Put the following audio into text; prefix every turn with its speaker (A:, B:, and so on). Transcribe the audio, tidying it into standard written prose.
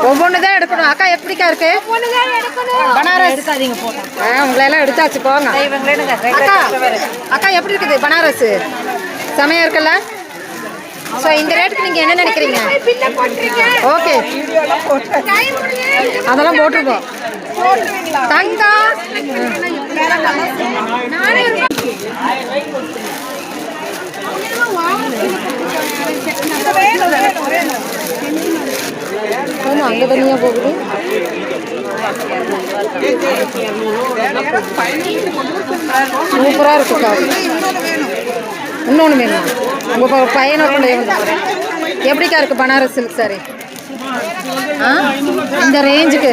A: ஒவ்வொன்றுதான் எடுக்கணும். அக்கா எப்படிக்கா இருக்கு? பனாரஸ் எடுக்காதீங்க, உங்களை எல்லாம் எடுத்தாச்சு போங்க. அக்கா அக்கா எப்படி இருக்குது பனாரஸ்? செமையா இருக்குல்ல? ஸோ இந்த ரேட்டுக்கு நீங்கள் என்ன நினைக்கிறீங்க? ஓகே, அதெல்லாம் போட்டிருக்கோம். தங்கா ஆமாம், அங்கே தனியாக போகுது. சூப்பராக இருக்குக்கா. இன்னொன்று வேணும். உங்கள் பையனோட எப்படிக்கா இருக்குது பனாரஸ் சில்க் சாரி? இந்த ரேஞ்சுக்கு